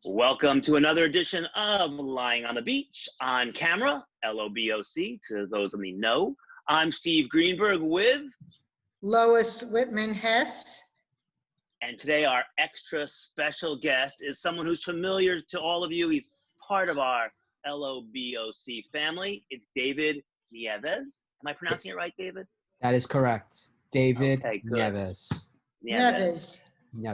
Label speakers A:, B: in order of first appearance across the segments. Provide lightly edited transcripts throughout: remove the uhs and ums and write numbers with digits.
A: Welcome to another edition of Lying on the Beach on camera, LOBOC, to those of me know. I'm Steve Greenberg with
B: Lois Whitman-Hess.
A: And today our extra special guest is someone who's familiar to all of you. He's part of our LOBOC family. It's David Nieves. Am I pronouncing it right, David?
C: That is correct. David
B: Nieves.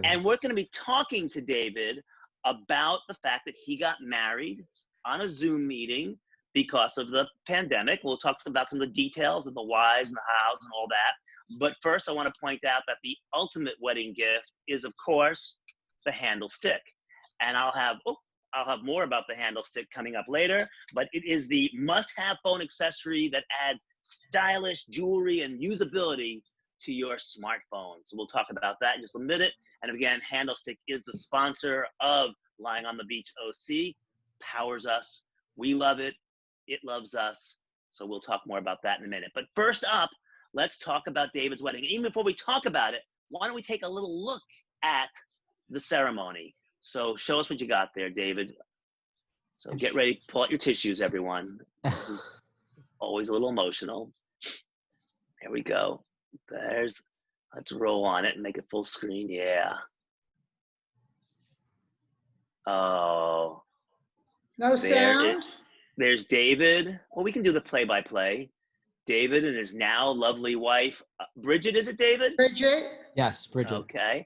A: And we're going to be talking to David about the fact that he got married on a Zoom meeting because of the pandemic. We'll talk about some of the details of the whys and the hows and all that. But first, I want to point out that the ultimate wedding gift is, of course, the handle stick. And I'll have more about the handle stick coming up later, but it is the must-have phone accessory that adds stylish jewelry and usability to your smartphone. So we'll talk about that in just a minute. And again, Handle Stick is the sponsor of Lying on the Beach OC, powers us. We love it. It loves us. So we'll talk more about that in a minute. But first up, let's talk about David's wedding. And even before we talk about it, why don't we take a little look at the ceremony? So show us what you got there, David. So get ready, pull out your tissues, everyone. This is always a little emotional. There we go. Let's roll on it and make it full screen. Yeah. Oh.
B: No sound?
A: There's David. Well, we can do the play-by-play. David and his now lovely wife, Bridget, is it David?
B: Bridget?
C: Yes, Bridget.
A: Okay.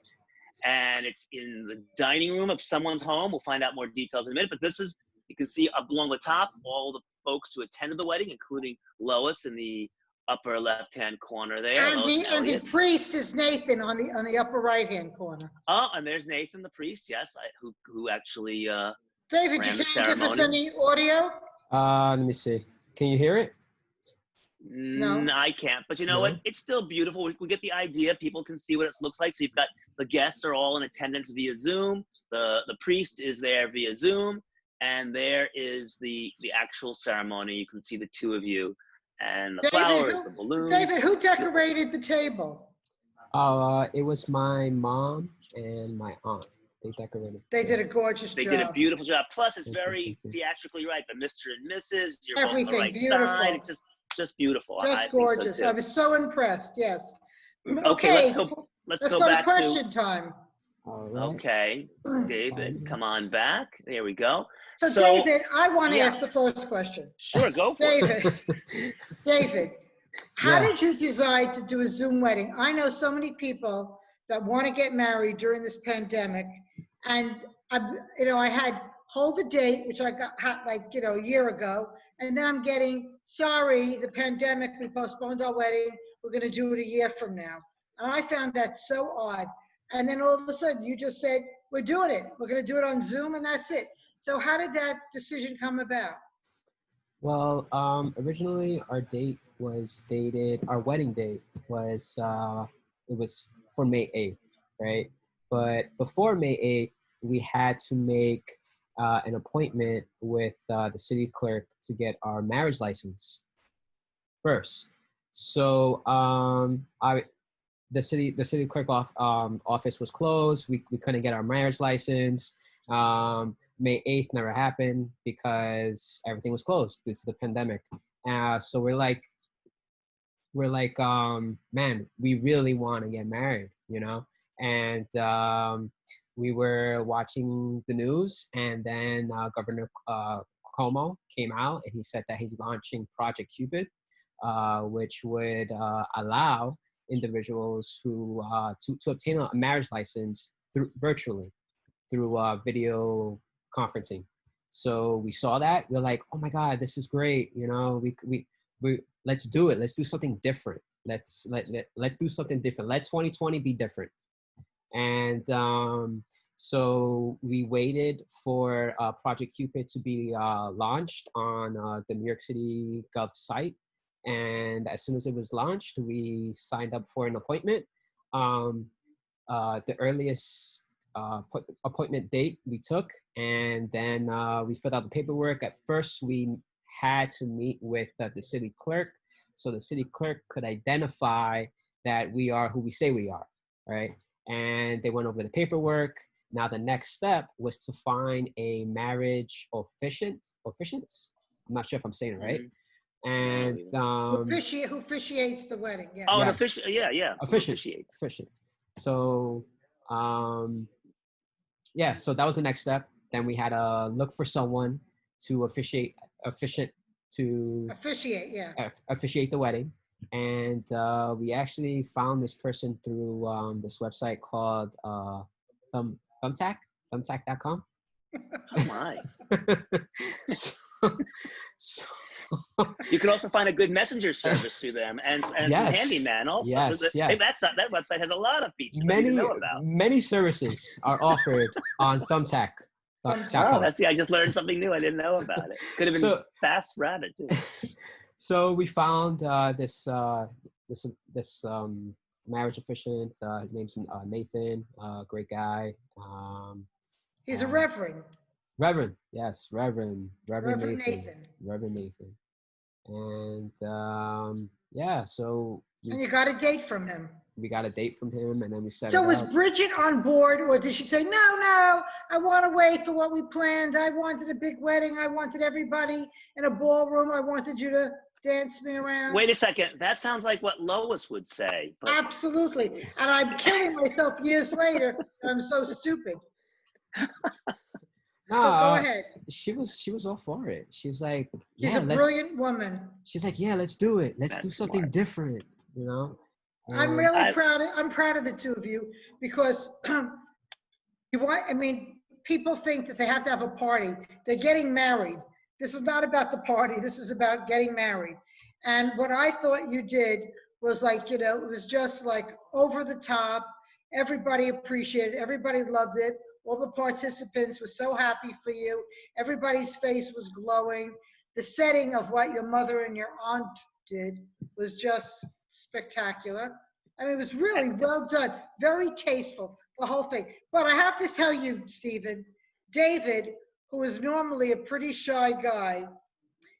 A: And it's in the dining room of someone's home. We'll find out more details in a minute, but this is, you can see up along the top, all the folks who attended the wedding, including Lois in the upper left-hand corner there.
B: And the priest is Nathan on the upper right-hand corner.
A: Oh, and there's Nathan, the priest, yes, who actually
B: David, you can't give us any audio?
C: Let me see. Can you hear it?
B: No,
A: I can't. But you know what? It's still beautiful. We get the idea. People can see what it looks like. So you've got the guests are all in attendance via Zoom. The priest is there via Zoom, and there is the actual ceremony. You can see the two of you. And the flowers, the balloons.
B: David, who decorated the table?
C: It was my mom and my aunt. They decorated.
B: They did a gorgeous job.
A: They did a beautiful job. Plus, it's very theatrically right. The Mr. and Mrs. You're both on the right
B: beautiful.
A: Side. It's just beautiful.
B: Just gorgeous. I was so impressed. Yes.
A: Okay, let's go back
B: to question time.
C: All right.
A: Okay, David, come on back. There we go.
B: So David, I want to ask the first question.
A: Sure, go for
B: it. David, how did you decide to do a Zoom wedding? I know so many people that want to get married during this pandemic, and I had hold the date, which I got a year ago, and then I'm getting, sorry, the pandemic, we postponed our wedding, we're going to do it a year from now. And I found that so odd. And then all of a sudden you just said, we're doing it. We're going to do it on Zoom, and that's it. So how did that decision come about?
C: Well, originally our wedding date was, it was for May 8th, right? But before May 8th, we had to make an appointment with the city clerk to get our marriage license first. So the city clerk office was closed. We couldn't get our marriage license. May 8th never happened because everything was closed due to the pandemic. So we're like, man, we really want to get married, And we were watching the news, and then Governor Cuomo came out, and he said that he's launching Project Cupid, which would allow individuals who to obtain a marriage license virtually through video conferencing. So we saw that. We're like, oh my God, this is great. We let's do it. Let's do something different. Let's do something different. Let 2020 be different. And so we waited for Project Cupid to be launched on the New York City Gov site. And as soon as it was launched, we signed up for an appointment. The earliest appointment date we took, and then we filled out the paperwork. At first, we had to meet with the city clerk, so the city clerk could identify that we are who we say we are, right? And they went over the paperwork, Now the next step was to find a marriage officiant. I'm not sure if I'm saying it right. And
B: who officiates the wedding? Yeah.
A: Oh,
C: yes,
A: an official. Yeah.
C: officiant.
A: Officiates.
C: Efficient. So yeah, so that was the next step. Then we had to look for someone to officiate the wedding. And we actually found this person through this website called thumbtack.com.
A: Oh my.
C: so
A: You could also find a good messenger service through them and
C: yes,
A: some handyman also.
C: Yes,
A: so
C: yes.
A: That website has a lot of features that you didn't know about.
C: Many services are offered on thumbtack.com.
A: Oh, I just learned something new. I didn't know about it. Could have been Fast Rabbit too.
C: So we found this marriage officiant. His name's Nathan. Great guy.
B: He's a reverend.
C: Reverend, yes, Reverend
B: Nathan.
C: Reverend Nathan. And yeah, so
B: and you got a date from him.
C: We got a date from him, and then we set.
B: So was Bridget on board, or did she say, no, I want to wait for what we planned. I wanted a big wedding. I wanted everybody in a ballroom. I wanted you to dance me around.
A: Wait a second. That sounds like what Lois would say. But...
B: Absolutely. And I'm killing myself years later. I'm so stupid.
C: No,
B: so go ahead.
C: She was all for it. She's like,
B: she's a brilliant woman.
C: She's like, yeah, let's do it. Let's do something different, you know?
B: I'm really proud. I'm proud of the two of you because people think that they have to have a party. They're getting married. This is not about the party. This is about getting married. And what I thought you did was it was just like over the top. Everybody appreciated it. Everybody loved it. All the participants were so happy for you. Everybody's face was glowing. The setting of what your mother and your aunt did was just spectacular. I mean, it was really well done. Very tasteful, the whole thing. But I have to tell you, Stephen, David, who is normally a pretty shy guy,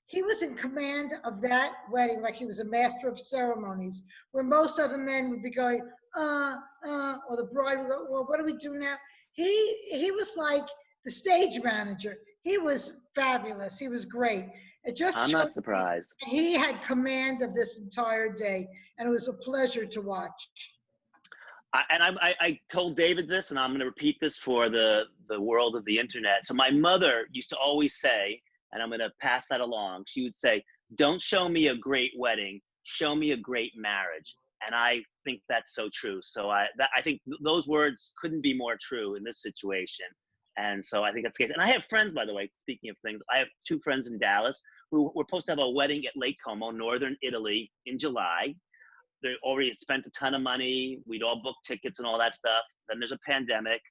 B: he was in command of that wedding like he was a master of ceremonies, where most other men would be going, or the bride would go, well, what do we do now? He was like the stage manager. He was fabulous. He was great.
A: I'm not surprised.
B: He had command of this entire day, and it was a pleasure to watch.
A: I told David this, and I'm going to repeat this for the world of the internet. So my mother used to always say, and I'm going to pass that along, she would say, don't show me a great wedding, show me a great marriage. And I think that's so true. So I think those words couldn't be more true in this situation. And so I think that's the case. And I have friends, by the way, speaking of things, I have two friends in Dallas who were supposed to have a wedding at Lake Como, northern Italy, in July. They already spent a ton of money. We'd all booked tickets and all that stuff. Then there's a pandemic.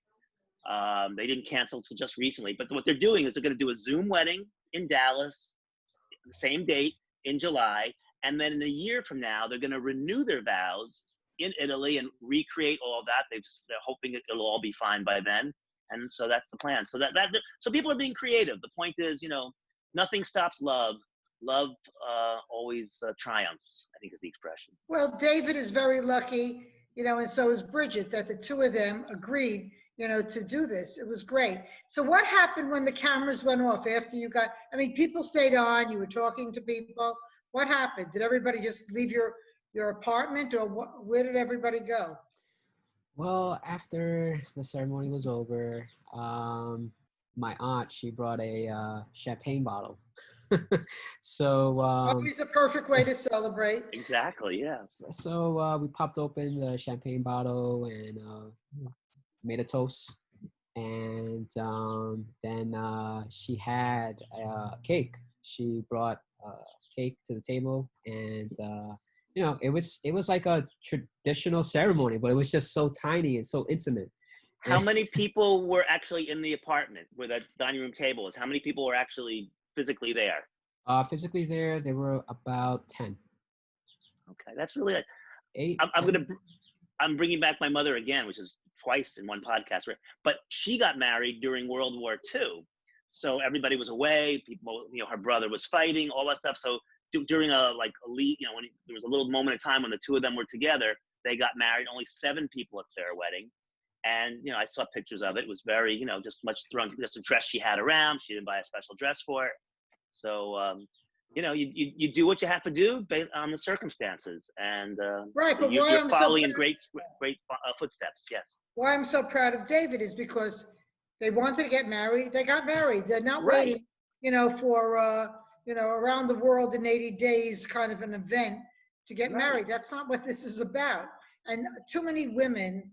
A: They didn't cancel till just recently. But what they're doing is they're going to do a Zoom wedding in Dallas, the same date in July. And then in a year from now, they're going to renew their vows in Italy and recreate all of that. They're hoping it'll all be fine by then. And so that's the plan. So so people are being creative. The point is, nothing stops love. Love always triumphs, I think is the expression.
B: Well, David is very lucky, and so is Bridget, that the two of them agreed, to do this. It was great. So what happened when the cameras went off after you got, people stayed on, you were talking to people. What happened? Did everybody just leave your apartment, or where did everybody go?
C: Well, after the ceremony was over, my aunt, she brought a champagne bottle. So
B: always a perfect way to celebrate.
A: Exactly, yes.
C: So we popped open the champagne bottle and made a toast. And then she had cake. She brought cake to the table, and it was like a traditional ceremony, but it was just so tiny and so intimate.
A: How many people were actually in the apartment where the dining room table is? How many people were actually physically there?
C: Physically there were about 10.
A: Okay, that's really like
C: 8.
A: I'm bringing back my mother again, which is twice in one podcast, right? But she got married during World War II, so everybody was away. People, her brother was fighting, all that stuff. So during when there was a little moment of time when the two of them were together, they got married. Only 7 people at their wedding. And, you know, I saw pictures of it. It was very, you know, just much drunk, just a dress she had around. She didn't buy a special dress for it. So, you know, you do what you have to do based on the circumstances. And
B: Right, but
A: you're
B: why I'm so
A: following in
B: proud,
A: great footsteps. Yes.
B: why I'm so proud of David is because they wanted to get married. They got married. They're not
A: Right.
B: waiting, you know, for you know, around the world in 80 days kind of an event to get
A: Right.
B: married. That's not what this is about. And too many women,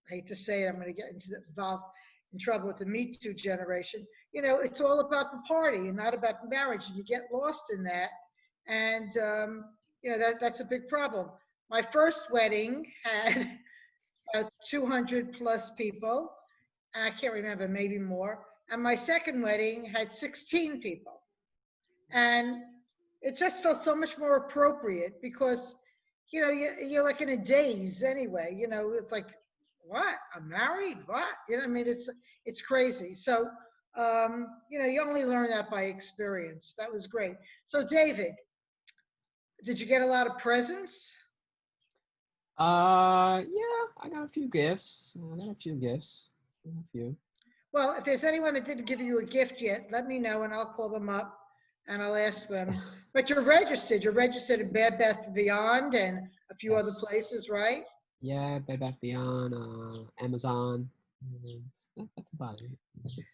B: I hate to say it, I'm going to get involved in trouble with the Me Too generation. You know, it's all about the party and not about the marriage. And you get lost in that. And, you know, that's a big problem. My first wedding had about 200 plus people. I can't remember, maybe more. And my second wedding had 16 people. And it just felt so much more appropriate because, you know, you're like in a daze anyway. You know, it's like, what? I'm married? What? You know, I mean, it's crazy. So, you know, you only learn that by experience. That was great. So, David, did you get a lot of presents?
C: Yeah, I got a few gifts. I got a few gifts. A few.
B: Well, if there's anyone that didn't give you a gift yet, let me know and I'll call them up and I'll ask them. But you're registered. You're registered at Bed Bath & Beyond and a few other
C: Yes.
B: places, right?
C: Yeah, Bed Bath Beyond, Amazon. That's about it.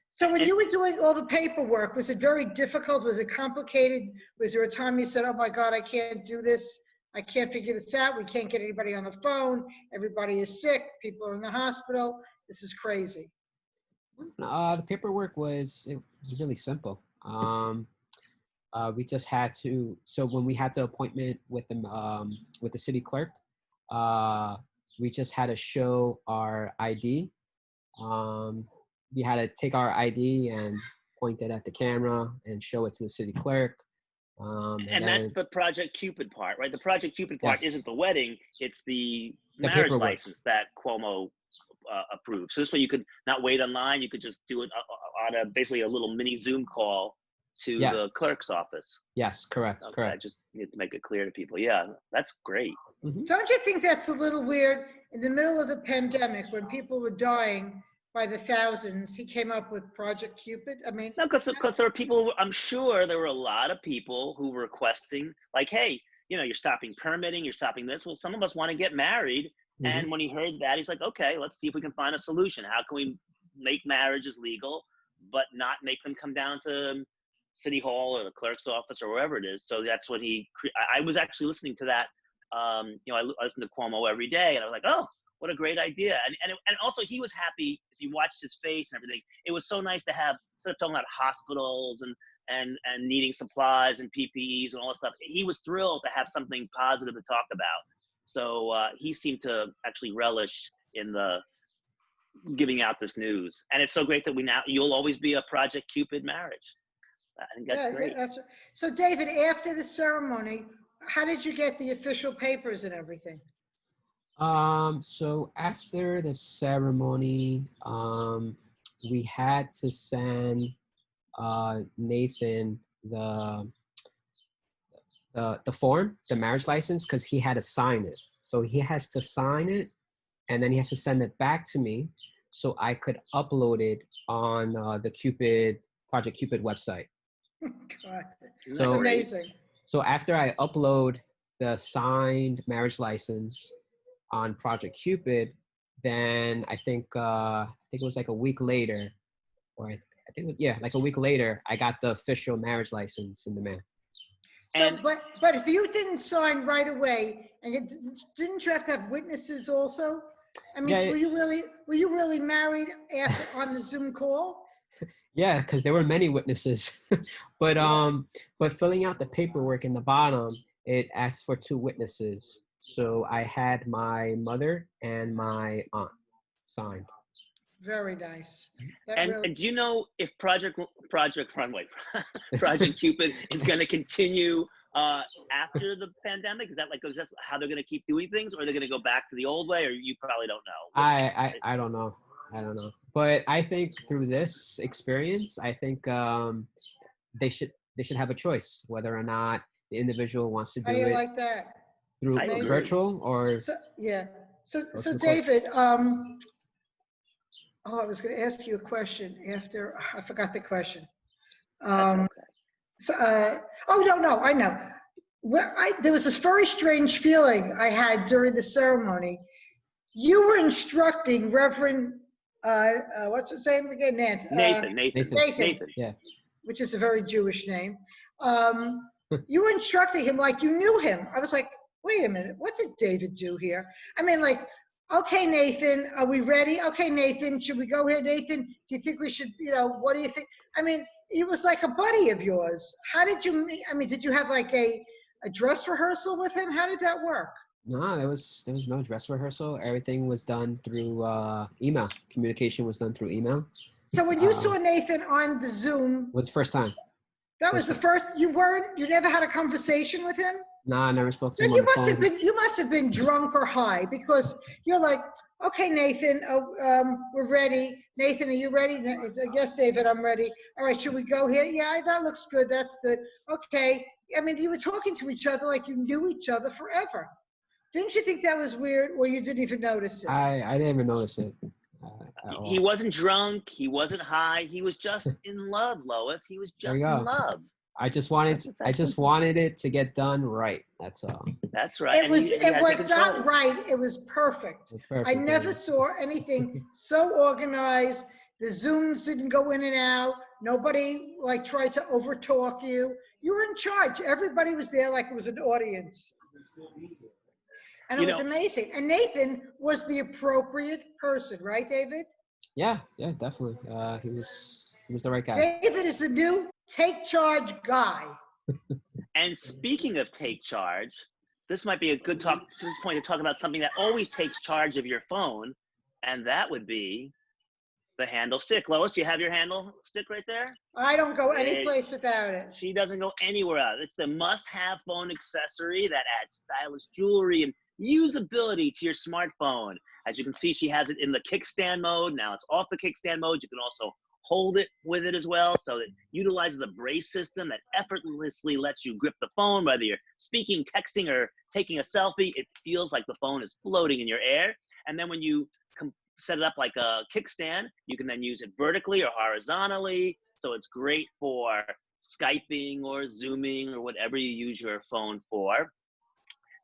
B: So when you were doing all the paperwork, was it very difficult? Was it complicated? Was there a time you said, oh my God, I can't do this. I can't figure this out. We can't get anybody on the phone. Everybody is sick. People are in the hospital. This is crazy.
C: The paperwork was really simple. We just had to. So when we had the appointment with the city clerk, we just had to show our ID. We had to take our ID and point it at the camera and show it to the city clerk.
A: And that's the Project Cupid part, right? The Project Cupid part
C: Yes.
A: isn't the wedding; it's the
C: The
A: marriage
C: paperwork.
A: license that Cuomo approved. So this way, you could not wait online; you could just do it on basically a little mini Zoom call to the clerk's office.
C: Yes, correct,
A: Okay,
C: correct.
A: I just need to make it clear to people. Yeah, that's great.
C: Mm-hmm.
B: Don't you think that's a little weird? In the middle of the pandemic, when people were dying by the thousands, he came up with Project Cupid. I mean,
A: No, because there are people. I'm sure there were a lot of people who were requesting, like, hey, you know, you're stopping permitting, you're stopping this. Well, some of us want to get married, and when he heard that, he's like, okay, let's see if we can find a solution. How can we make marriages legal, but not make them come down to City Hall or the clerk's office or wherever it is? So that's what I was actually listening to that. You know, I listen to Cuomo every day, and I was like, oh, what a great idea. And also he was happy. If you watched his face and everything, it was so nice to have, instead of talking about hospitals and needing supplies and PPEs and all that stuff, he was thrilled to have something positive to talk about. So he seemed to actually relish in the giving out this news. And it's so great that you'll always be a Project Cupid marriage. I think that's great.
B: So David, after the ceremony, how did you get the official papers and everything?
C: So after the ceremony, we had to send Nathan the form, the marriage license, because he had to sign it. So he has to sign it, and then he has to send it back to me, so I could upload it on the Project Cupid website.
B: God,
C: So,
B: that's amazing.
C: So after I upload the signed marriage license on Project Cupid, then I think it was like a week later, or I think like a week later, I got the official marriage license in the mail.
B: So, but if you didn't sign right away, and didn't you have to have witnesses also? I mean,
C: Yeah,
B: were you really married after on the Zoom call?
C: Yeah, because there were many witnesses, but filling out the paperwork in the bottom, it asked for 2 witnesses. So I had my mother and my aunt signed.
B: Very nice.
A: And do you know if Project Cupid is going to continue after the pandemic? Is that how they're going to keep doing things, or are they going to go back to the old way? Or you probably don't know.
C: I don't know. I don't know. But I think through this experience, I think they should have a choice whether or not the individual wants to do it.
B: How do you like that?
C: Through virtual or
B: So David, Oh, I was going to ask you a question after, I forgot the question.
A: That's okay.
B: So, oh, no, I know. There was this very strange feeling I had during the ceremony. You were instructing Reverend, what's his name again?
A: Nathan.
C: Yeah.
B: Which is a very Jewish name. You were instructing him like you knew him. I was like, wait a minute, what did David do here? I mean, like, okay, Nathan, are we ready? Okay, Nathan, should we go here? Nathan, do you think we should, what do you think? I mean, he was like a buddy of yours. How did you meet? I mean, did you have like a dress rehearsal with him? How did that work?
C: No, there was no dress rehearsal. Everything was done through email. Communication was done through email.
B: So when you saw Nathan on the Zoom,
C: was the first time.
B: That was the first. You never had a conversation with him?
C: No, I never spoke to him.
B: You must have been drunk or high, because you're like, okay, Nathan, we're ready. Nathan, are you ready? Yes, David, I'm ready. All right, should we go here? Yeah, that looks good. That's good. Okay. I mean, you were talking to each other like you knew each other forever. Didn't you think that was weird, or you didn't even notice it?
C: I didn't even notice it.
A: He wasn't drunk. He wasn't high. He was just in love, Lois. He was just in love.
C: I just wanted it to get done right. That's all.
A: That's right.
B: It was not right. It was perfect. I never saw anything so organized. The Zooms didn't go in and out. Nobody like tried to overtalk you. You were in charge. Everybody was there like it was an audience. And it was amazing. And Nathan was the appropriate person, right, David?
C: Yeah, definitely. He was the right guy.
B: David is the new take charge guy.
A: And speaking of take charge, this might be a good point to talk about something that always takes charge of your phone, and that would be the handle stick. Lois, do you have your handle stick right there?
B: I don't go any place without it.
A: She doesn't go anywhere else. It's the must-have phone accessory that adds stylish jewelry and usability to your smartphone. As you can see, she has it in the kickstand mode. Now it's off the kickstand mode. You can also hold it with it as well. So it utilizes a brace system that effortlessly lets you grip the phone, whether you're speaking, texting, or taking a selfie. It feels like the phone is floating in your air. And then when you set it up like a kickstand, you can then use it vertically or horizontally. So it's great for Skyping or Zooming or whatever you use your phone for.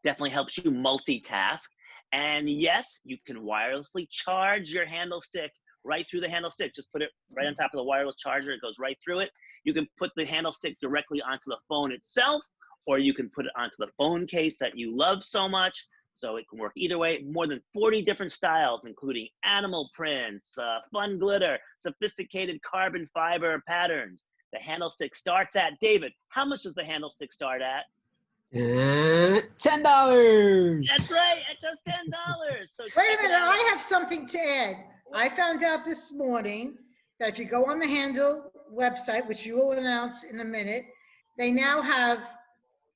A: Definitely helps you multitask. And yes, you can wirelessly charge your handle stick right through the handle stick. Just put it right on top of the wireless charger. It goes right through it. You can put the handle stick directly onto the phone itself, or you can put it onto the phone case that you love so much. So it can work either way. More than 40 different styles, including animal prints, fun glitter, sophisticated carbon fiber patterns. The handle stick starts at, David, how much does the handle stick start at?
C: $10.
A: That's right, at just $10. So
B: wait a minute, I have something to add. I found out this morning that if you go on the Handle website, which you will announce in a minute, they now have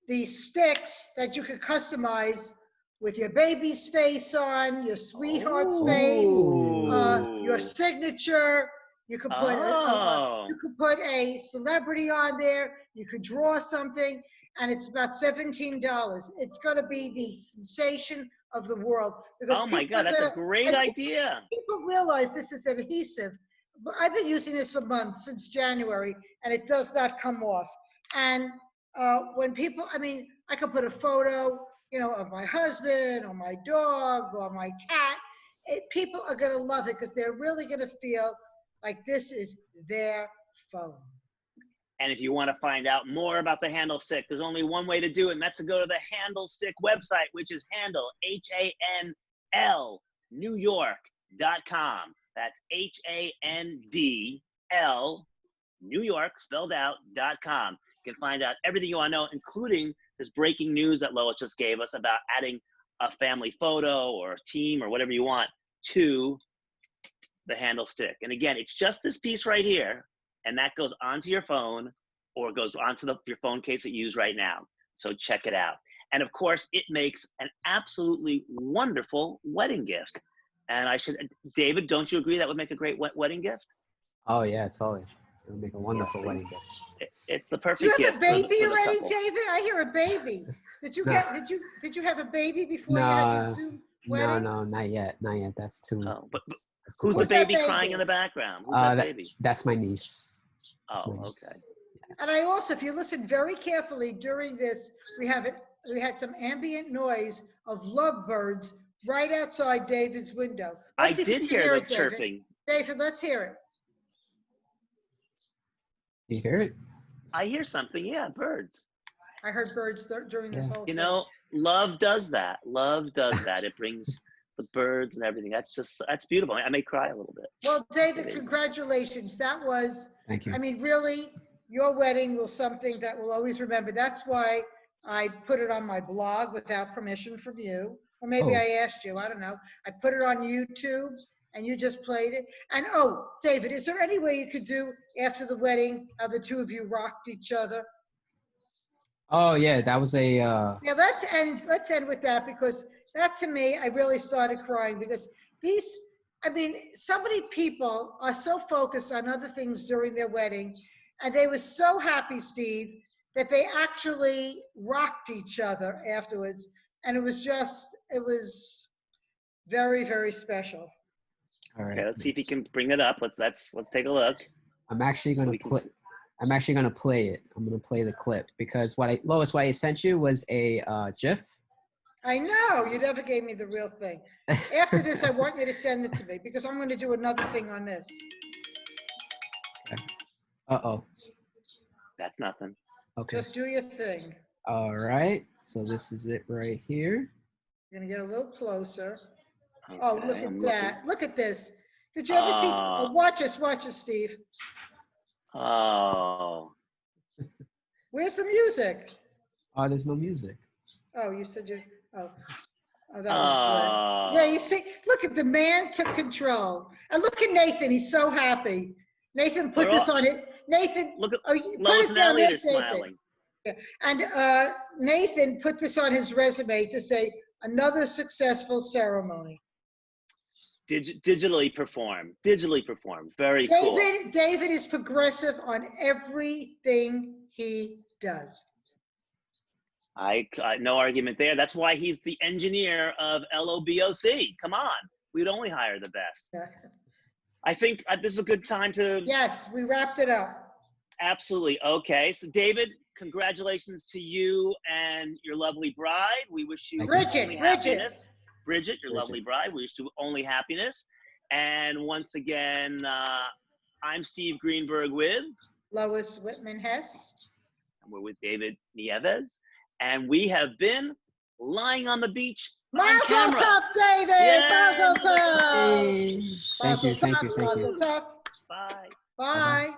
B: these sticks that you could customize with your baby's face on, your sweetheart's face, your signature. You could put a celebrity on there. You could draw something, and it's about $17. It's going to be the sensation of the world.
A: Oh my God, that's a great idea.
B: People realize this is adhesive. I've been using this for months, since January, and it does not come off. And when people, I mean, I could put a photo, of my husband or my dog or my cat. People are going to love it because they're really going to feel like this is their phone.
A: And if you want to find out more about the handle stick, there's only one way to do it, and that's to go to the Handle Stick website, which is handle, HANL, NewYork.com. That's HANDL, New York, spelled out, .com. You can find out everything you want to know, including this breaking news that Lois just gave us about adding a family photo or a team or whatever you want to the handle stick. And again, it's just this piece right here, and that goes onto your phone or goes onto your phone case that you use right now. So check it out. And of course, it makes an absolutely wonderful wedding gift. And David, don't you agree that would make a great wedding gift?
C: Oh yeah, totally. It would make a wonderful wedding gift.
A: It's the perfect gift.
B: Do you have a baby already, David? I hear a baby. Did you have a baby before you had the Zoom wedding?
C: No, not yet. Not yet. That's too.
A: Oh,
C: That's too
A: Who's the
C: funny.
B: Who's that
A: baby crying in the background? Who's that
C: That-
A: baby?
C: That's my niece. That's
A: Oh,
C: my niece.
A: okay.
B: And I also, if you listen very carefully during this, we had some ambient noise of lovebirds right outside David's window.
A: I
B: Let's see if you
A: did
B: can
A: hear the
B: it, David.
A: chirping.
B: David, let's hear it.
C: You hear it?
A: I hear something. Yeah, birds.
B: I heard birds during this
C: Yeah.
B: whole
A: You
B: thing.
A: know, love does that. Love does that. It brings the birds and everything. That's beautiful. I may cry a little bit.
B: Well, David, congratulations. That was,
C: Thank you.
B: I mean, really, your wedding was something that we'll always remember. That's why I put it on my blog without permission from you. Or maybe
C: Oh.
B: I asked you, I don't know. I put it on YouTube and you just played it. And oh, David, is there any way you could do after the wedding how the two of you rocked each other?
C: Oh yeah, that was a.
B: Yeah, let's end with that, because that, to me, I really started crying, because I mean, so many people are so focused on other things during their wedding, and they were so happy, Steve, that they actually rocked each other afterwards. And it was very, very special.
C: All right.
A: Okay, let's see if he can bring it up. Let's take a look.
C: I'm actually gonna play. I'm actually gonna play it. I'm gonna play the clip because Lois, what I sent you was a GIF.
B: I know, you never gave me the real thing. After this, I want you to send it to me, because I'm going to do another thing on this.
C: Okay. Uh-oh.
A: That's nothing.
C: Okay.
B: Just do your thing.
C: All right. So this is it right here.
B: You're going to get a little closer.
A: Okay,
B: Oh, look at
A: I'm
B: that. Look at this. Did you ever see? Oh, watch us, Steve.
A: Oh.
B: Where's the music?
C: Oh, there's no music.
B: Oh, you said you. Oh, that was good. Yeah, you see, look at the man took control. And look at Nathan. He's so happy. Nathan put this on it. Nathan,
A: Look at
B: you
A: Lois
B: put
A: and
B: it down there,
A: Elliot
B: Nathan.
A: smiling.
B: Yeah. And Nathan put this on his resume to say another successful ceremony.
A: Digitally performed. Very cool.
B: David is progressive on everything he does.
A: I no argument there. That's why he's the engineer of LOBOC. Come on, we'd only hire the best.
B: Yeah.
A: I think this is a good time to.
B: Yes, we wrapped it up.
A: Absolutely. Okay, so David, congratulations to you and your lovely bride. We wish you only happiness. Bridget, your lovely bride. We wish you only happiness. And once again, I'm Steve Greenberg with
B: Lois Whitman-Hess.
A: And we're with David Nieves. And we have been lying on the beach.
B: Mazel tov, David!
A: Yay!
B: Mazel tov!
C: Hey. Thank you.
B: Mazel tov.
A: Bye.
B: Bye.